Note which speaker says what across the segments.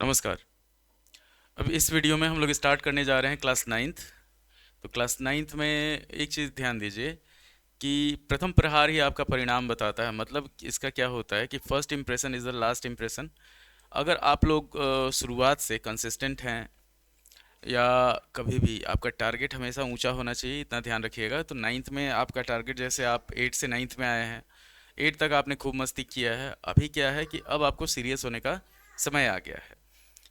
Speaker 1: नमस्कार। अब इस वीडियो में हम लोग स्टार्ट करने जा रहे हैं क्लास नाइन्थ। तो क्लास नाइन्थ में एक चीज़ ध्यान दीजिए कि प्रथम प्रहार ही आपका परिणाम बताता है। मतलब इसका क्या होता है कि first impression is the last impression. अगर आप लोग शुरुआत से कंसिस्टेंट हैं या कभी भी आपका टारगेट हमेशा ऊंचा होना चाहिए, इतना ध्यान रखिएगा। तो नाइन्थ में आपका टारगेट, जैसे आप एट से नाइन्थ में आए हैं, एट तक आपने खूब मस्ती किया है, अभी क्या है कि अब आपको सीरियस होने का समय आ गया है।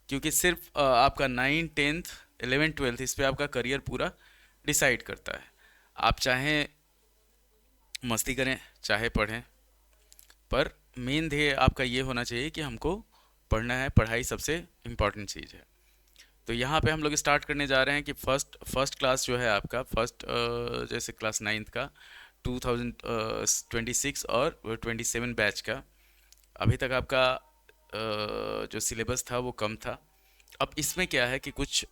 Speaker 1: क्योंकि सिर्फ आपका नाइन टेंथ इलेवन ट्वेल्थ इस पे आपका करियर पूरा डिसाइड करता है। आप चाहे मस्ती करें चाहे पढ़ें, पर मेन ध्येय आपका ये होना चाहिए कि हमको पढ़ना है, पढ़ाई सबसे इम्पॉर्टेंट चीज़ है। तो यहाँ पे हम लोग स्टार्ट करने जा रहे हैं कि फर्स्ट क्लास जो है आपका फर्स्ट, जैसे क्लास नाइन्थ का 2026 और 27 बैच का। अभी तक आपका जो सिलेबस था वो कम था। अब इसमें क्या है कि कुछ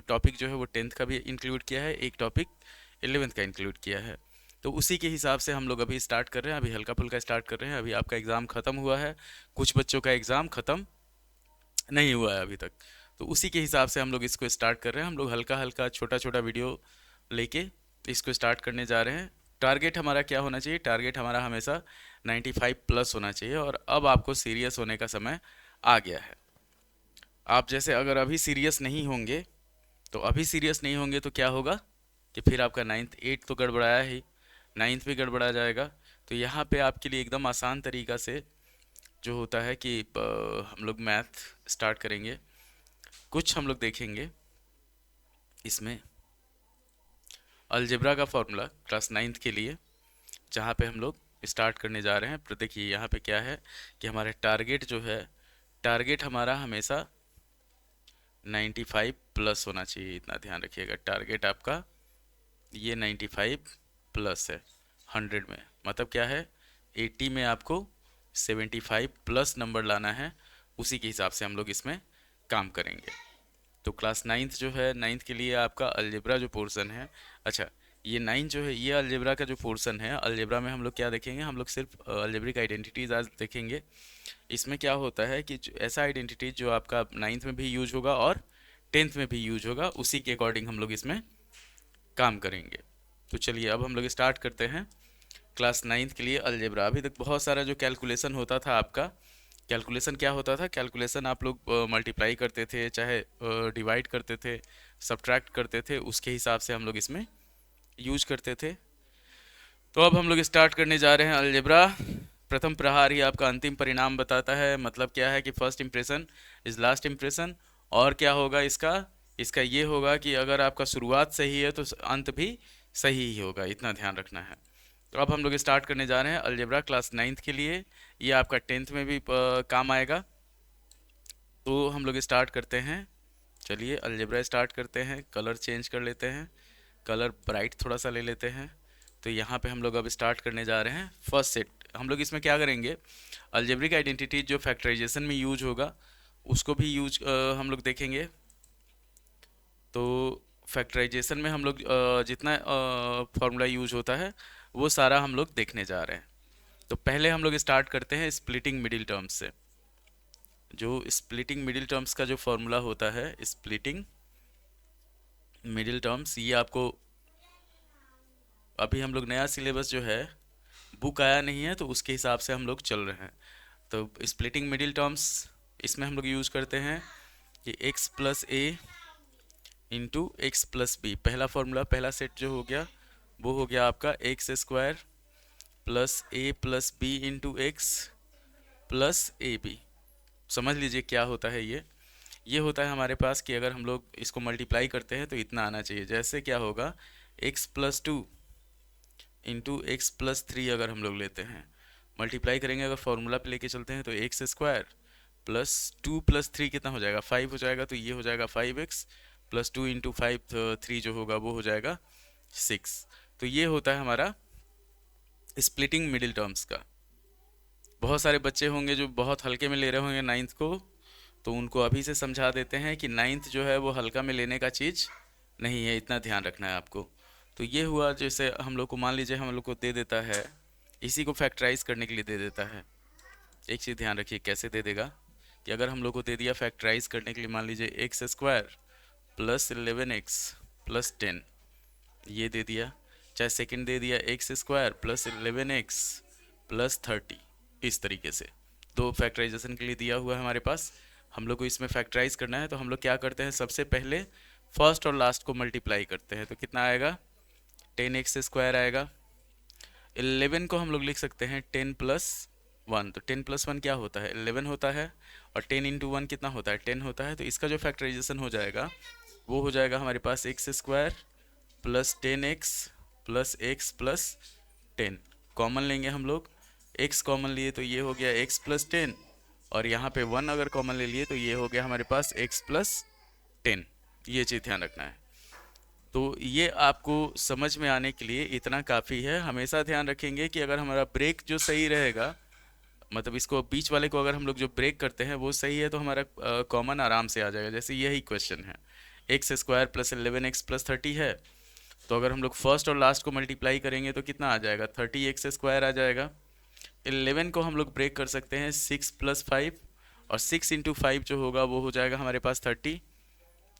Speaker 1: टॉपिक जो है वो टेंथ का भी इंक्लूड किया है, एक टॉपिक इलेवेंथ का इंक्लूड किया है। तो उसी के हिसाब से हम लोग अभी स्टार्ट कर रहे हैं, अभी हल्का फुल्का स्टार्ट कर रहे हैं। अभी आपका एग्ज़ाम ख़त्म हुआ है, कुछ बच्चों का एग्ज़ाम ख़त्म नहीं हुआ है अभी तक। तो उसी के हिसाब से हम लोग इसको स्टार्ट कर रहे हैं। हम लोग हल्का हल्का छोटा छोटा वीडियो लेके इसको स्टार्ट करने जा रहे हैं। टारगेट हमारा क्या होना चाहिए? टारगेट हमारा हमेशा 95 प्लस होना चाहिए। और अब आपको सीरियस होने का समय आ गया है। आप जैसे अगर अभी सीरियस नहीं होंगे, तो अभी सीरियस नहीं होंगे तो क्या होगा कि फिर आपका नाइन्थ, एट तो गड़बड़ाया ही, नाइन्थ भी गड़बड़ा जाएगा। तो यहाँ पे आपके लिए एकदम आसान तरीका से जो होता है कि हम लोग मैथ स्टार्ट करेंगे। कुछ हम लोग देखेंगे इसमें अलजेब्रा का फॉर्मूला क्लास नाइन्थ के लिए, जहाँ पे हम लोग स्टार्ट करने जा रहे हैं। पर देखिए यहाँ पे क्या है कि हमारे टारगेट जो है, टारगेट हमारा हमेशा 95 प्लस होना चाहिए, इतना ध्यान रखिएगा। टारगेट आपका ये 95 प्लस है 100 में। मतलब क्या है, 80 में आपको 75 प्लस नंबर लाना है। उसी के हिसाब से हम लोग इसमें काम करेंगे। तो क्लास नाइन्थ जो है, नाइन्थ के लिए आपका अलजेब्रा जो पोर्शन है, अच्छा, ये नाइन जो है ये अलजेब्रा का जो पोर्शन है, अलजेब्रा में हम लोग क्या देखेंगे? हम लोग सिर्फ अलजेब्रिक आइडेंटिटीज आज देखेंगे। इसमें क्या होता है कि ऐसा आइडेंटिटी जो आपका नाइन्थ में भी यूज होगा और टेंथ में भी यूज होगा, उसी के अकॉर्डिंग हम लोग इसमें काम करेंगे। तो चलिए अब हम लोग स्टार्ट करते हैं क्लास नाइन्थ के लिए अलजेब्रा। अभी तक बहुत सारा जो कैलकुलेशन होता था आपका, कैलकुलेशन क्या होता था? कैलकुलेशन आप लोग मल्टीप्लाई करते थे, चाहे डिवाइड करते थे, सब्ट्रैक्ट करते थे, उसके हिसाब से हम लोग इसमें यूज करते थे। तो अब हम लोग स्टार्ट करने जा रहे हैं अलजेब्रा। प्रथम प्रहार ही आपका अंतिम परिणाम बताता है। मतलब क्या है कि first impression is last impression. और क्या होगा इसका? इसका ये होगा कि अगर आपका शुरुआत सही है तो अंत भी सही ही होगा, इतना ध्यान रखना है। तो अब हम लोग स्टार्ट करने जा रहे हैं अलजेब्रा क्लास नाइन्थ के लिए। ये आपका टेंथ में भी काम आएगा। तो हम लोग स्टार्ट करते हैं। चलिए अलजेब्रा स्टार्ट करते हैं। कलर चेंज कर लेते हैं, कलर ब्राइट थोड़ा सा ले लेते हैं। तो यहाँ पे हम लोग अब स्टार्ट करने जा रहे हैं फर्स्ट सेट। हम लोग इसमें क्या करेंगे? अलजेब्रिक आइडेंटिटी जो फैक्टराइजेशन में यूज होगा उसको भी यूज हम लोग देखेंगे। तो फैक्टराइजेशन में हम लोग जितना फार्मूला यूज होता है वो सारा हम लोग देखने जा रहे हैं। तो पहले हम लोग स्टार्ट करते हैं स्प्लिटिंग मिडिल टर्म्स से। जो स्प्लिटिंग मिडिल टर्म्स का जो फार्मूला होता है, स्प्लिटिंग मिडिल टर्म्स, ये आपको अभी हम लोग नया सिलेबस जो है बुक आया नहीं है, तो उसके हिसाब से हम लोग चल रहे हैं। तो स्प्लिटिंग मिडिल टर्म्स इसमें हम लोग यूज़ करते हैं कि x plus a into x plus b. पहला फॉर्मूला, पहला सेट जो हो गया वो हो गया आपका x square plus a plus b into x plus a b. समझ लीजिए क्या होता है ये होता है हमारे पास कि अगर हम लोग इसको मल्टीप्लाई करते हैं तो इतना आना चाहिए। जैसे क्या होगा, x plus two into x plus three अगर हम लोग लेते हैं, मल्टीप्लाई करेंगे अगर फॉर्मूला पे लेके चलते हैं, तो x square plus two plus three कितना हो जाएगा? 5 हो जाएगा। तो ये हो जाएगा 5x plus two into five, three जो होगा वो हो जाएगा 6। तो ये होता है हमारा स्प्लिटिंग मिडिल टर्म्स का। बहुत सारे बच्चे होंगे जो बहुत हल्के में ले रहे होंगे नाइन्थ को, तो उनको अभी से समझा देते हैं कि नाइन्थ जो है वो हल्का में लेने का चीज़ नहीं है, इतना ध्यान रखना है आपको। तो ये हुआ, जैसे हम लोग को मान लीजिए हम लोग को दे देता है, इसी को फैक्टराइज करने के लिए दे देता है। एक चीज़ ध्यान रखिए कैसे दे देगा कि अगर हम लोग को दे दिया फैक्टराइज करने के लिए, मान लीजिए x square plus 11x plus 10, ये दे दिया, चाहे सेकंड दे दिया x square plus 11x plus 30, इस तरीके से दो फैक्टराइजेशन के लिए दिया हुआ है हमारे पास। हम लोग को इसमें फैक्टराइज करना है, तो हम लोग क्या करते हैं, सबसे पहले फर्स्ट और लास्ट को मल्टीप्लाई करते हैं, तो कितना आएगा 10x स्क्वायर आएगा। 11 को हम लोग लिख सकते हैं 10 प्लस 1, तो 10 प्लस 1 क्या होता है 11 होता है, और 10 इंटू 1 कितना होता है 10 होता है, तो इसका जो फैक्टराइजेशन हो जाएगा वो हो जाएगा हमारे पास x square plus 10x plus x plus 10, common लेंगे हम लोग, x कॉमन लिए तो ये हो गया x प्लस 10, और यहाँ पे 1 अगर कॉमन ले लिए तो ये हो गया हमारे पास x प्लस 10, ये चीज़ ध्यान रखना है। तो ये आपको समझ में आने के लिए इतना काफ़ी है। हमेशा ध्यान रखेंगे कि अगर हमारा ब्रेक जो सही रहेगा, मतलब इसको बीच वाले को अगर हम लोग जो ब्रेक करते हैं वो सही है, तो हमारा कॉमन आराम से आ जाएगा। जैसे यही क्वेश्चन है, x square plus 11x plus 30 है, तो अगर हम लोग फर्स्ट और लास्ट को मल्टीप्लाई करेंगे तो कितना आ जाएगा 30x स्क्वायर आ जाएगा। 11 को हम लोग ब्रेक कर सकते हैं 6 प्लस 5, और 6 इंटू 5 जो होगा वो हो जाएगा हमारे पास 30।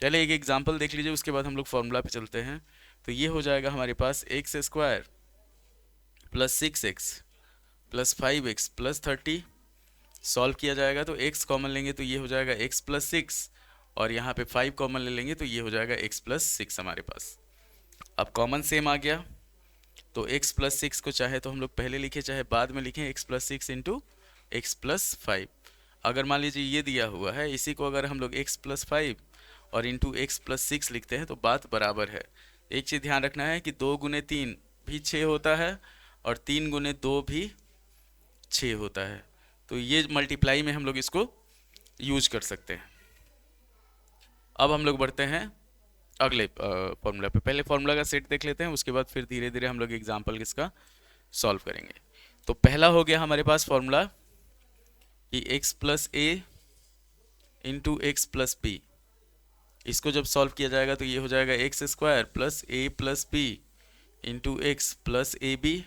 Speaker 1: पहले एक एग्जाम्पल देख लीजिए, उसके बाद हम लोग फॉर्मूला पे चलते हैं। तो ये हो जाएगा हमारे पास x square plus 6x plus 5x plus 30, solve किया जाएगा तो x कॉमन लेंगे तो ये हो जाएगा x प्लस 6, और यहाँ पे 5 कॉमन ले लेंगे तो ये हो जाएगा x प्लस 6 हमारे पास। अब कॉमन सेम आ गया, तो x प्लस 6 को चाहे तो हम लोग पहले लिखें चाहे बाद में लिखें, x plus 6 into x plus 5। अगर मान लीजिए ये दिया हुआ है, इसी को अगर हम लोग x प्लस 5 और इंटू एक्स प्लस 6 लिखते हैं तो बात बराबर है। एक चीज़ ध्यान रखना है कि 2 गुने 3 भी 6 होता है, और 3 गुने 2 भी 6 होता है, तो ये मल्टीप्लाई में हम लोग इसको यूज कर सकते हैं। अब हम लोग बढ़ते हैं अगले फॉर्मूला पे। पहले फॉर्मूला का सेट देख लेते हैं, उसके बाद फिर धीरे धीरे हम लोग एग्जाम्पल किसका सॉल्व करेंगे। तो पहला हो गया हमारे पास फॉर्मूला कि x plus a into x plus b, इसको जब सॉल्व किया जाएगा तो ये हो जाएगा x square plus a plus b into x plus a b,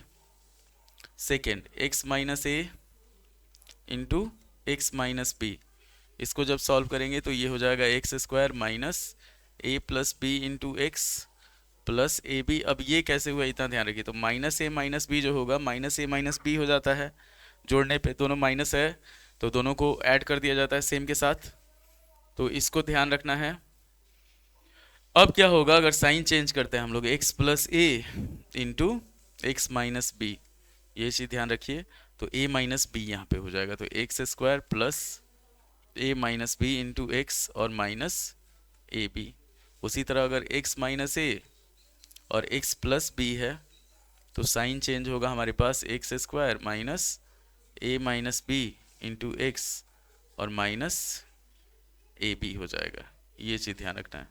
Speaker 1: second x minus a into x minus b, इसको जब सॉल्व करेंगे तो ये हो जाएगा x square minus a plus b into x plus a b. अब ये कैसे हुआ इतना ध्यान रखिए, तो माइनस ए माइनस बी जो होगा माइनस ए माइनस बी हो जाता है, जोड़ने पे दोनों माइनस है तो दोनों को ऐड कर दिया जाता है सेम के साथ, तो इसको ध्यान रखना है। अब क्या होगा अगर साइन चेंज करते हैं हम लोग, x plus a into x minus b, ये चीज़ ध्यान रखिए, तो a माइनस बी यहाँ पे हो जाएगा, तो x square plus a minus b into x और माइनस ए बी। उसी तरह अगर x माइनस ए और x प्लस बी है तो साइन चेंज होगा हमारे पास x square minus a minus b into x और माइनस ए बी हो जाएगा, ये चीज़ ध्यान रखना है।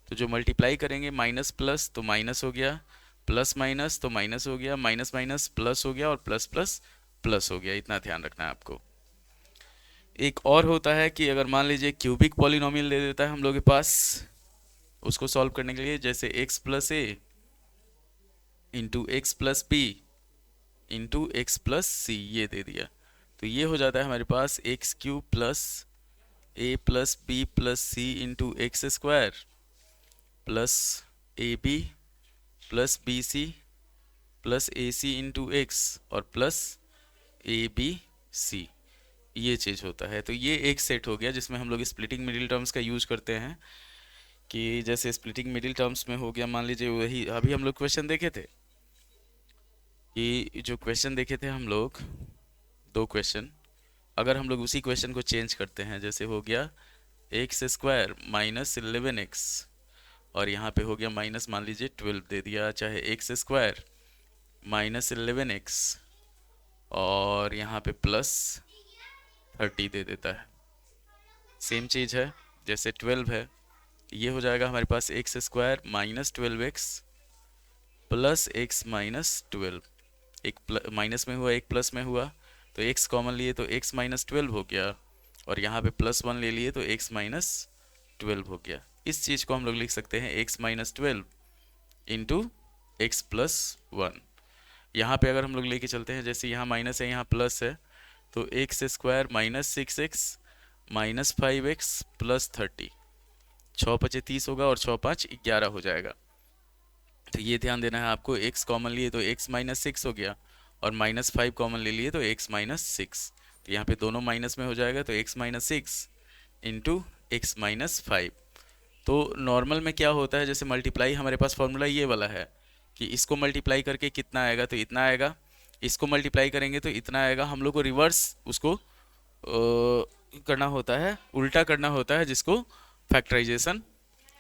Speaker 1: तो जो मल्टीप्लाई करेंगे माइनस प्लस तो माइनस हो गया, प्लस माइनस तो माइनस हो गया, माइनस माइनस प्लस हो गया, और प्लस प्लस प्लस हो गया, इतना ध्यान रखना है आपको। एक और होता है कि अगर मान लीजिए क्यूबिक पॉलिनोमियल दे देता है हम लोग के पास, उसको सॉल्व करने के लिए, जैसे x plus a into x plus b into x plus c, ये दे दिया, तो ये हो जाता है हमारे पास x cube plus a plus b plus c into x square plus a b plus b c plus a c into x और प्लस ए बी सी, ये चीज़ होता है। तो ये एक सेट हो गया जिसमें हम लोग स्प्लिटिंग मिडिल टर्म्स का यूज करते हैं, कि जैसे स्प्लिटिंग मिडिल टर्म्स में हो गया, मान लीजिए वही अभी हम लोग क्वेश्चन देखे थे, कि जो क्वेश्चन देखे थे हम लोग 2 क्वेश्चन, अगर हम लोग उसी क्वेश्चन को चेंज करते हैं, जैसे हो गया एक्स स्क्वायर माइनस 11x और यहाँ पे हो गया माइनस मान लीजिए 12 दे दिया, चाहे एक्स स्क्वायर माइनस 11x और यहाँ पे प्लस 30 दे देता है, सेम चीज़ है, जैसे 12 है, ये हो जाएगा हमारे पास x square minus 12x plus x minus 12, एक माइनस में हुआ एक प्लस में हुआ, तो x कॉमन लिए तो x माइनस 12 हो गया, और यहाँ पे प्लस 1 ले लिए तो x माइनस 12 हो गया। इस चीज़ को हम लोग लिख सकते हैं x minus 12 into x plus 1। यहाँ पे अगर हम लोग लेके चलते हैं, जैसे यहाँ माइनस है यहाँ प्लस है, तो x square minus 6x -5x plus 30, 6×5 = 30 होगा और 6×5 = 11 हो जाएगा। तो ये ध्यान देना है आपको, x कॉमन लिए तो x -6 हो गया और -5 कॉमन ले लिए तो x -6। तो यहाँ पे दोनों माइनस में हो जाएगा, तो x -6 इंटू x -5। तो नॉर्मल में क्या होता है, जैसे मल्टीप्लाई हमारे पास फॉर्मूला ये वाला है कि इसको मल्टीप्लाई करके कितना आएगा तो इतना आएगा, इसको मल्टीप्लाई करेंगे तो इतना आएगा। हम लोग को रिवर्स उसको करना होता है, उल्टा करना होता है, जिसको फैक्टराइजेशन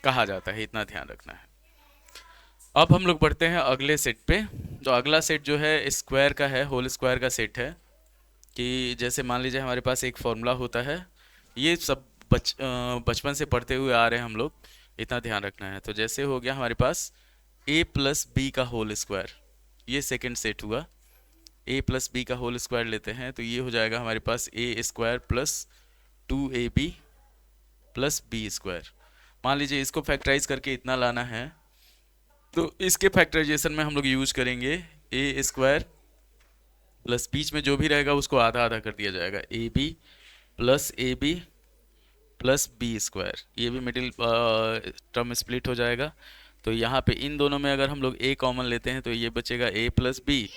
Speaker 1: कहा जाता है। इतना ध्यान रखना है। अब हम लोग बढ़ते हैं अगले सेट पे। तो अगला सेट जो है स्क्वायर का है, होल स्क्वायर का सेट है। कि जैसे मान लीजिए हमारे पास एक फॉर्मूला होता है, ये सब बचपन से पढ़ते हुए आ रहे हैं हम लोग, इतना ध्यान रखना है। तो जैसे हो गया हमारे पास a प्लस बी का होल स्क्वायर, ये सेकंड सेट हुआ। a प्लस बी का होल स्क्वायर लेते हैं तो ये हो जाएगा हमारे पास a² plus 2ab plus b square. मान लीजिए इसको फैक्टराइज करके इतना लाना है, तो इसके फैक्टराइजेशन में हम लोग यूज करेंगे a² प्लस बीच में जो भी रहेगा उसको आधा आधा कर दिया जाएगा, ab plus ab plus b²। ये भी मिडिल टर्म स्प्लिट हो जाएगा। तो यहाँ पे इन दोनों में अगर हम लोग a कॉमन लेते हैं तो ये बचेगा a प्लस बी,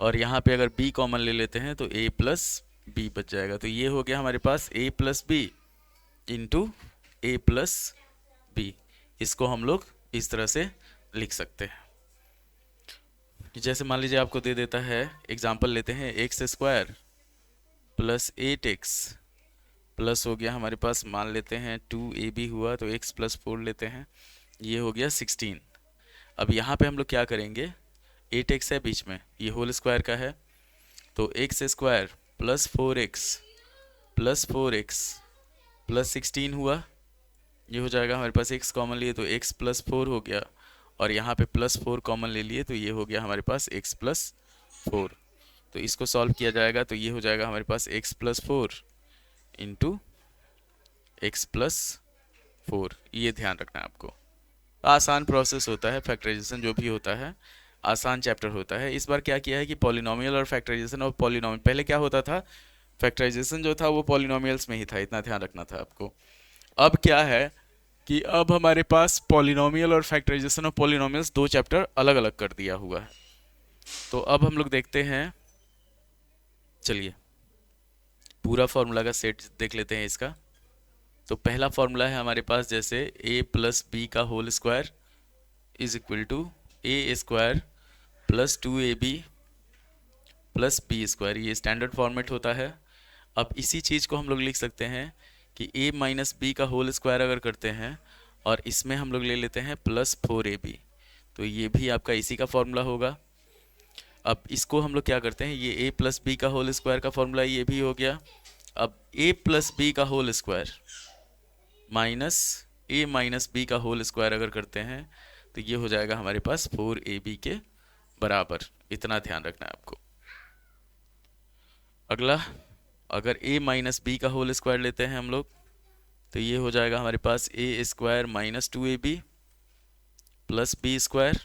Speaker 1: और यहाँ पे अगर b कॉमन ले लेते हैं तो a प्लस बी बच जाएगा। तो ये हो गया हमारे पास a plus b into a plus b. इसको हम लोग इस तरह से लिख सकते हैं। जैसे मान लीजिए आपको दे देता है, एग्जाम्पल लेते हैं, x² प्लस 8x प्लस हो गया हमारे पास, मान लेते हैं 2ab हुआ तो x प्लस 4 लेते हैं, ये हो गया 16। अब यहाँ पे हम लोग क्या करेंगे, 8x है बीच में, ये होल स्क्वायर का है, तो x² plus 4x plus 4x plus 16 हुआ। ये हो जाएगा हमारे पास, x कॉमन लिए तो x प्लस 4 हो गया, और यहाँ पे प्लस 4 कॉमन ले लिए तो ये हो गया हमारे पास x प्लस 4। तो इसको सॉल्व किया जाएगा तो ये हो जाएगा हमारे पास x plus 4 into x plus 4। ये ध्यान रखना है आपको। आसान प्रोसेस होता है, फैक्टराइजेशन जो भी होता है आसान चैप्टर होता है। इस बार क्या किया है कि पॉलिनोमियल और फैक्टराइजेशन ऑफ पॉलिनोमियल, पहले क्या होता था, फैक्टराइजेशन जो था वो पॉलिनोमियल्स में ही था, इतना ध्यान रखना था आपको। अब क्या है कि अब हमारे पास पॉलिनोमियल और फैक्टराइजेशन ऑफ पॉलिनोमियल्स दो चैप्टर अलग अलग कर दिया हुआ है। तो अब हम लोग देखते हैं, चलिए पूरा फॉर्मूला का सेट देख लेते हैं इसका। तो पहला फॉर्मूला है हमारे पास, जैसे a प्लस बी का whole square is equal to a² plus 2ab plus b²। ये स्टैंडर्ड फॉर्मेट होता है। अब इसी चीज़ को हम लोग लिख सकते हैं कि a माइनस बी का होल स्क्वायर अगर करते हैं और इसमें हम लोग ले लेते हैं प्लस 4ab, तो ये भी आपका इसी का फॉर्मूला होगा। अब इसको हम लोग क्या करते हैं, ये a प्लस बी का होल स्क्वायर का फॉर्मूला ये भी हो गया। अब a प्लस बी का whole square minus a minus b का होल स्क्वायर अगर करते हैं तो ये हो जाएगा हमारे पास 4ab के बराबर। इतना ध्यान रखना है आपको। अगला, अगर a माइनस बी का होल स्क्वायर लेते हैं हम लोग तो ये हो जाएगा हमारे पास a² minus 2ab plus b²।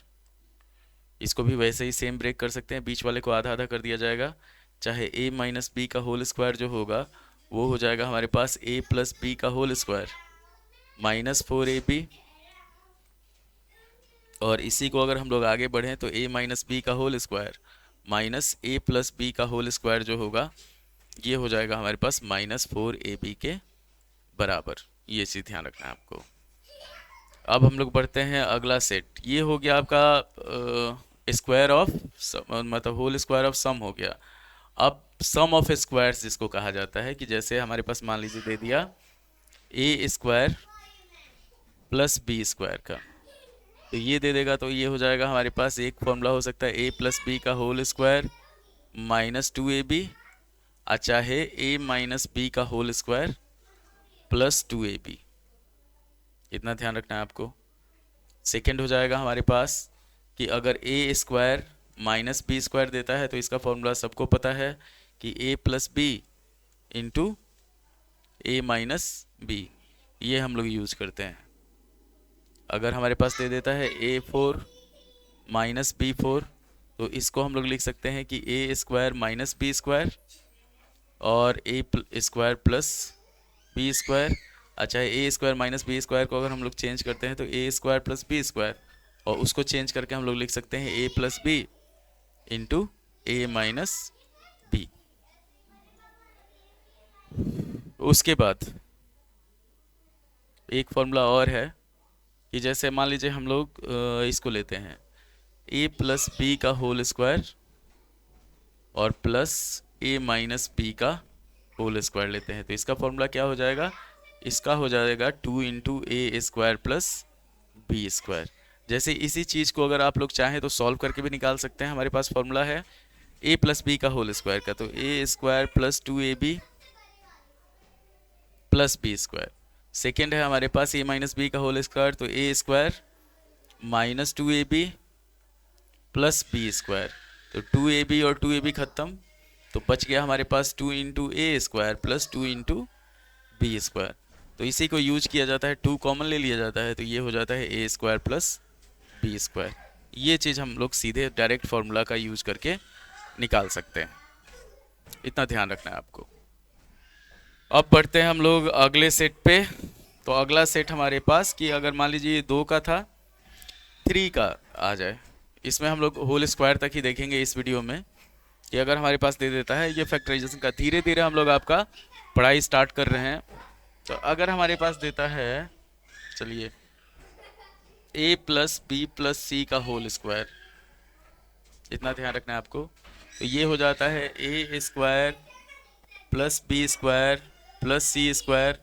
Speaker 1: इसको भी वैसे ही सेम ब्रेक कर सकते हैं, बीच वाले को आधा आधा कर दिया जाएगा, चाहे a माइनस बी का होल स्क्वायर जो होगा वो हो जाएगा हमारे पास a प्लस बी का होल स्क्वायर माइनस 4ab, और इसी को अगर हम लोग आगे बढ़ें तो a माइनस बी का whole square minus a plus b का होल स्क्वायर जो होगा ये हो जाएगा हमारे पास माइनस 4ab के बराबर। ये चीज़ ध्यान रखना है आपको। अब हम लोग बढ़ते हैं अगला सेट। ये हो गया आपका स्क्वायर ऑफ, मतलब होल स्क्वायर ऑफ सम हो गया। अब सम ऑफ स्क्वायर्स जिसको कहा जाता है, कि जैसे हमारे पास मान लीजिए दे दिया a² प्लस b² का, तो ये दे देगा तो ये हो जाएगा हमारे पास, एक फॉर्मूला हो सकता है a प्लस बी का होल स्क्वायर माइनस 2ab, चाहे a माइनस बी का होल स्क्वायर प्लस 2ab। इतना ध्यान रखना है आपको। सेकेंड हो जाएगा हमारे पास कि अगर a² माइनस b² देता है तो इसका फॉर्मूला सबको पता है कि a plus b into a minus b, ये हम लोग यूज करते हैं। अगर हमारे पास दे देता है a4 माइनस b4 तो इसको हम लोग लिख सकते हैं कि a² माइनस b² और a² प्लस बी स्क्वायर, अच्छा ए स्क्वायर माइनस बी स्क्वायर को अगर हम लोग चेंज करते हैं तो a square plus b square, और उसको चेंज करके हम लोग लिख सकते हैं ए प्लस बी इंटू ए माइनस बी। उसके बाद एक फॉर्मूला और है कि जैसे मान लीजिए हम लोग इसको लेते हैं ए प्लस बी का होल स्क्वायर और प्लस ए माइनस बी का होल स्क्वायर लेते हैं, तो इसका फॉर्मूला क्या हो जाएगा, इसका हो जाएगा 2 into a square plus b square. जैसे इसी चीज़ को अगर आप लोग चाहें तो सॉल्व करके भी निकाल सकते हैं। हमारे पास फॉर्मूला है ए प्लस बी का होल स्क्वायर का, तो a square plus 2ab plus b square. Second है हमारे पास ए माइनस बी का होल स्क्वायर, तो a square minus 2ab plus b square, तो 2ab और 2ab खत्म, तो बच गया हमारे पास 2 into a square plus 2 into b square. तो इसी को यूज किया जाता है, 2 कॉमन ले लिया जाता है, तो ये हो जाता है a square plus b square. ये चीज़ हम लोग सीधे डायरेक्ट फार्मूला का यूज करके निकाल सकते हैं, इतना ध्यान रखना है आपको। अब बढ़ते हैं हम लोग अगले सेट पे। तो अगला सेट हमारे पास कि अगर मान लीजिए 2 का था 3 का आ जाए, इसमें हम लोग होल स्क्वायर तक ही देखेंगे इस वीडियो में कि अगर हमारे पास दे देता है ये फैक्टराइजेशन का, धीरे धीरे हम लोग आपका पढ़ाई स्टार्ट कर रहे हैं। तो अगर हमारे पास देता है, चलिए a plus b plus c का होल स्क्वायर, इतना ध्यान रखना है आपको, तो ये हो जाता है a square plus b square plus c square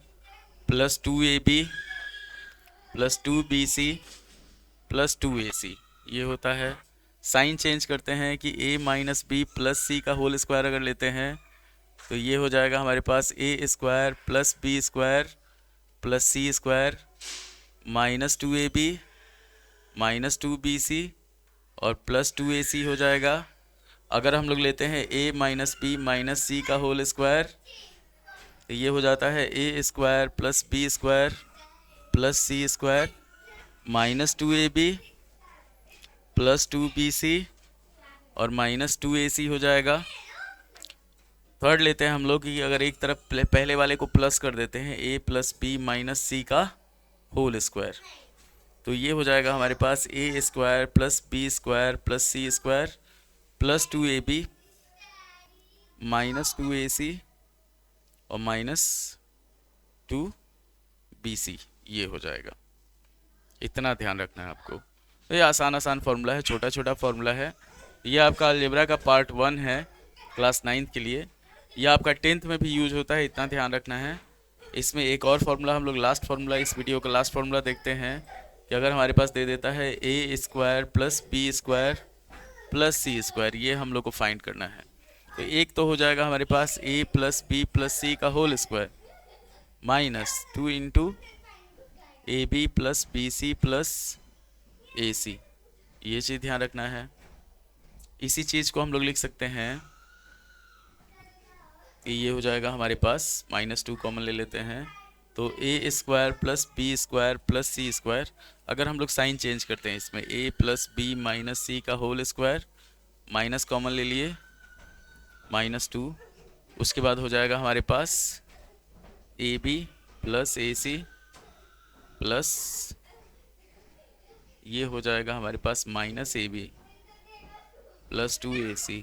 Speaker 1: plus 2ab plus 2bc plus 2ac, ये होता है। साइन चेंज करते हैं कि a minus B plus c का होल स्क्वायर अगर लेते हैं तो ये हो जाएगा हमारे पास a square plus b square plus c square minus 2ab minus 2bc और प्लस 2ac हो जाएगा। अगर हम लोग लेते हैं a minus b minus c का होल स्क्वायर, तो ये हो जाता है a square plus b square plus c square minus 2ab plus 2bc और माइनस 2ac हो जाएगा। थर्ड लेते हैं हम लोग कि अगर एक तरफ पहले वाले को प्लस कर देते हैं a plus b minus c का होल स्क्वायर, तो ये हो जाएगा हमारे पास a square plus b square plus c square plus 2ab minus 2ac और माइनस 2bc, ये हो जाएगा। इतना ध्यान रखना है आपको। तो ये आसान आसान फार्मूला है, छोटा छोटा फार्मूला है। ये आपका अलजेब्रा का पार्ट 1 है क्लास 9 के लिए, यह आपका 10th में भी यूज होता है, इतना ध्यान रखना है। इसमें एक और फार्मूला हम लोग लास्ट फार्मूला, इस वीडियो का लास्ट फार्मूला देखते हैं कि अगर हमारे पास दे देता है a square plus b square plus c square, ये हम लोग को फाइंड करना है। तो एक तो हो जाएगा हमारे पास a plus b plus c का whole square minus 2 into a b plus b c plus a c, ये चीज़ ध्यान रखना है। इसी चीज़ को हम लोग लिख सकते हैं कि ये हो जाएगा हमारे पास माइनस 2 कॉमन ले लेते हैं, तो a square plus b square plus c square, अगर हम लोग साइन चेंज करते हैं इसमें a plus b minus c का होल स्क्वायर, माइनस कॉमन ले लिए माइनस 2, उसके बाद हो जाएगा हमारे पास a b plus a c plus, ये हो जाएगा हमारे पास minus a b plus 2ac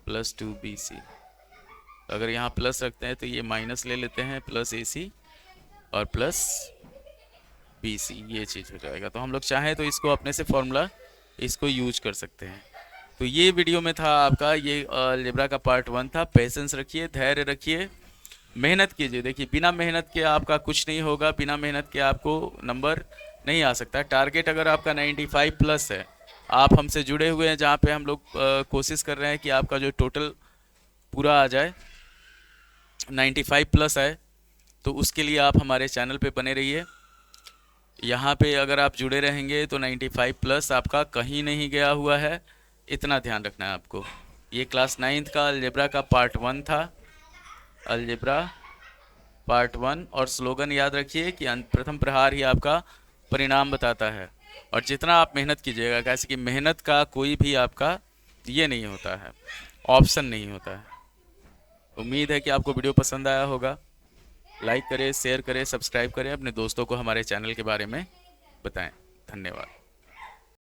Speaker 1: plus 2bc। अगर यहाँ प्लस रखते हैं तो ये माइनस ले लेते हैं प्लस ac और प्लस bc, ये चीज़ हो जाएगा। तो हम लोग चाहें तो इसको अपने से फॉर्मूला इसको यूज कर सकते हैं। तो ये वीडियो में था आपका, ये अलजेब्रा का पार्ट 1 था। पेशेंस रखिए, धैर्य रखिए, मेहनत कीजिए। देखिए बिना मेहनत के आपका कुछ नहीं होगा, बिना मेहनत के आपको नंबर नहीं आ सकता। टारगेट अगर आपका 95 प्लस है, आप हमसे जुड़े हुए हैं जहाँ पे हम लोग कोशिश कर रहे हैं कि आपका जो टोटल पूरा आ जाए 95 प्लस आए, तो उसके लिए आप हमारे चैनल पे बने रहिए। यहाँ पे अगर आप जुड़े रहेंगे तो 95 प्लस आपका कहीं नहीं गया हुआ है, इतना ध्यान रखना है आपको। ये क्लास 9th का अलजेब्रा का पार्ट 1 था, अलजेब्रा पार्ट 1। और स्लोगन याद रखिए कि प्रथम प्रहार ही आपका परिणाम बताता है। और जितना आप मेहनत कीजिएगा, कैसे कि मेहनत का कोई भी आपका ये नहीं होता है, ऑप्शन नहीं होता है। उम्मीद है कि आपको वीडियो पसंद आया होगा। लाइक करें, शेयर करें, सब्सक्राइब करें, अपने दोस्तों को हमारे चैनल के बारे में बताएं। धन्यवाद।